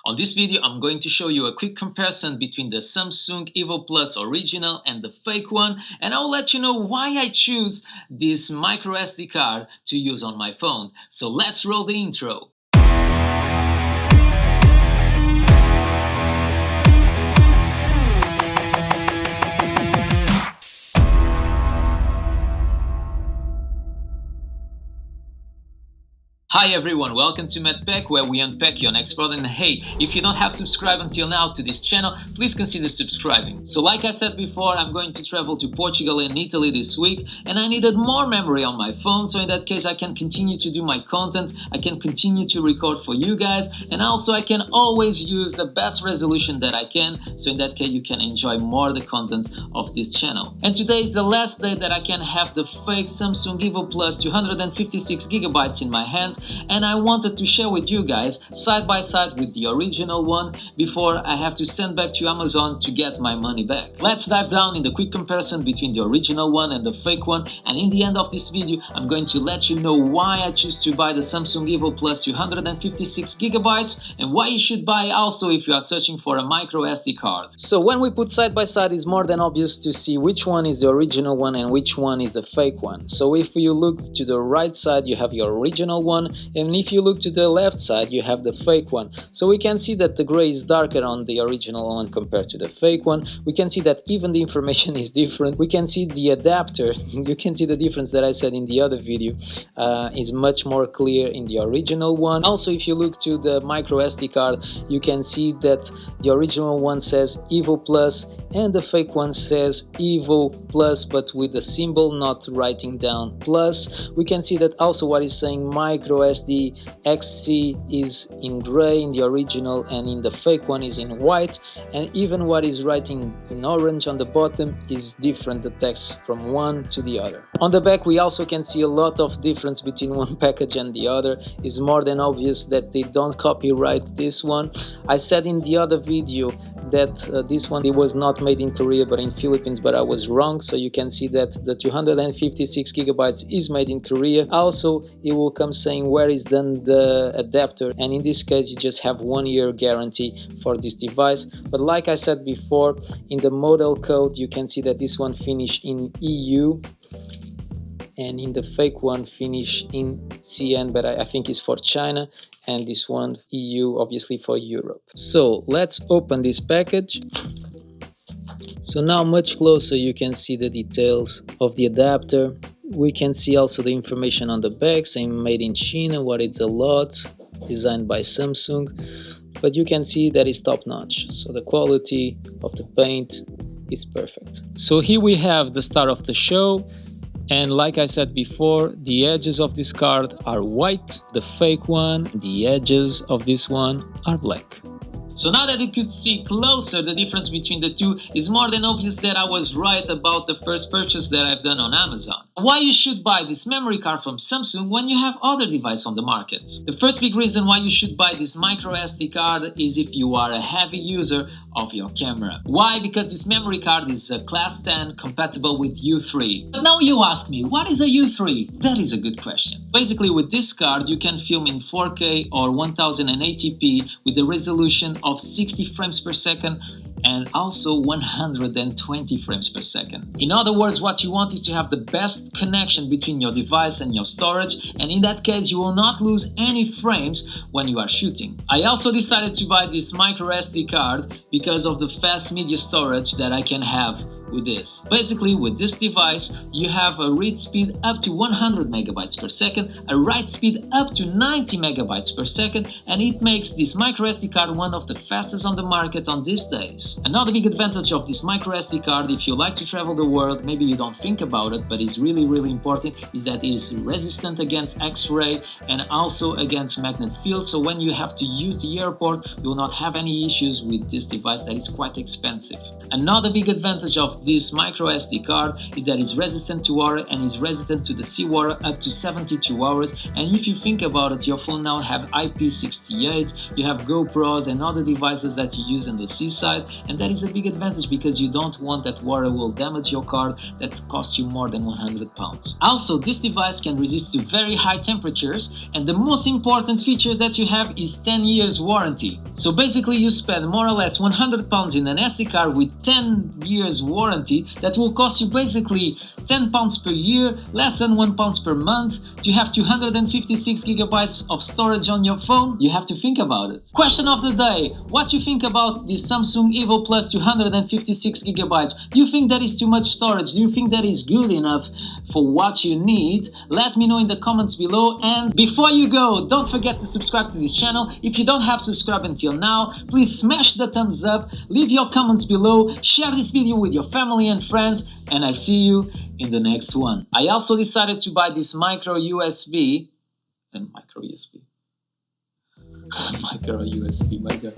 On this video, I'm going to show you a quick comparison between the Samsung Evo Plus original and the fake one, and I'll let you know why I choose this micro SD card to use on my phone. So let's roll the intro. Hi everyone, welcome to MedPack, where we unpack your next product. And hey, if you don't have subscribed until now to this channel, please consider subscribing. So like I said before, I'm going to travel to Portugal and Italy this week, and I needed more memory on my phone, so in that case I can continue to do my content, I can continue to record for you guys, and also I can always use the best resolution that I can, so in that case you can enjoy more the content of this channel. And today is the last day that I can have the fake Samsung Evo Plus 256GB in my hands, and I wanted to share with you guys side by side with the original one before I have to send back to Amazon to get my money back. Let's dive down in the quick comparison between the original one and the fake one, and in the end of this video I'm going to let you know why I choose to buy the Samsung Evo Plus 256GB and why you should buy also if you are searching for a micro SD card. So when we put side by side, it's more than obvious to see which one is the original one and which one is the fake one. So if you look to the right side, you have your original one, and if you look to the left side, you have the fake one. So we can see that the gray is darker on the original one compared to the fake one. We can see that even the information is different. We can see the adapter. You can see the difference that I said in the other video is much more clear in the original one. Also, if you look to the micro SD card, you can see that the original one says Evo Plus and the fake one says Evo Plus, but with the symbol, not writing down plus. We can see that also what is saying micro SD XC is in gray in the original, and in the fake one is in white, and even what is writing in orange on the bottom is different, the text from one to the other. On the back we also can see a lot of difference between one package and the other. It's more than obvious that they don't copyright this one. I said in the other video that this one it was not made in Korea but in Philippines, but I was wrong. So you can see that the 256GB is made in Korea. Also it will come saying where is done the adapter, and in this case you just have 1 year guarantee for this device. But like I said before, in the model code you can see that this one finished in EU and in the fake one finish in CN, but I think it's for China, and this one EU obviously for Europe. So let's open this package. So now much closer you can see the details of the adapter. We can see also the information on the back saying made in China, what it's a lot, designed by Samsung, but you can see that it's top notch. So the quality of the paint is perfect. So here we have the start of the show. And like I said before, the edges of this card are white, the fake one, the edges of this one are black. So now that you could see closer the difference between the two, it's more than obvious that I was right about the first purchase that I've done on Amazon. Why you should buy this memory card from Samsung when you have other devices on the market? The first big reason why you should buy this micro SD card is if you are a heavy user of your camera. Why? Because this memory card is a class 10 compatible with U3. But now you ask me, what is a U3? That is a good question. Basically with this card you can film in 4K or 1080p with the resolution of 60 frames per second and also 120 frames per second. In other words, what you want is to have the best connection between your device and your storage, and in that case you will not lose any frames when you are shooting. I also decided to buy this micro SD card because of the fast media storage that I can have with this. Basically with this device you have a read speed up to 100 megabytes per second, a write speed up to 90 megabytes per second, and it makes this micro SD card one of the fastest on the market on these days. Another big advantage of this micro SD card, if you like to travel the world, maybe you don't think about it, but it's really important, is that it is resistant against X-ray and also against magnet field. So when you have to use the airport, you will not have any issues with this device that is quite expensive. Another big advantage of of this micro SD card is that it's resistant to water and is resistant to the seawater up to 72 hours. And if you think about it, your phone now have IP68, you have GoPros and other devices that you use on the seaside, and that is a big advantage because you don't want that water will damage your card that costs you more than 100 pounds. Also, this device can resist to very high temperatures, and the most important feature that you have is 10 years warranty. So basically you spend more or less 100 pounds in an SD card with 10 years warranty that will cost you basically 10 pounds per year, less than 1 pound per month, to have 256 gigabytes of storage on your phone. You have to think about it. Question of the day: what do you think about the Samsung Evo Plus 256 gigabytes? Do you think that is too much storage? Do you think that is good enough for what you need? Let me know in the comments below. And before you go, don't forget to subscribe to this channel. If you don't have subscribed until now, please smash the thumbs up, leave your comments below, share this video with your family and friends, and I see you in the next one. I also decided to buy this micro USB, micro USB, my God.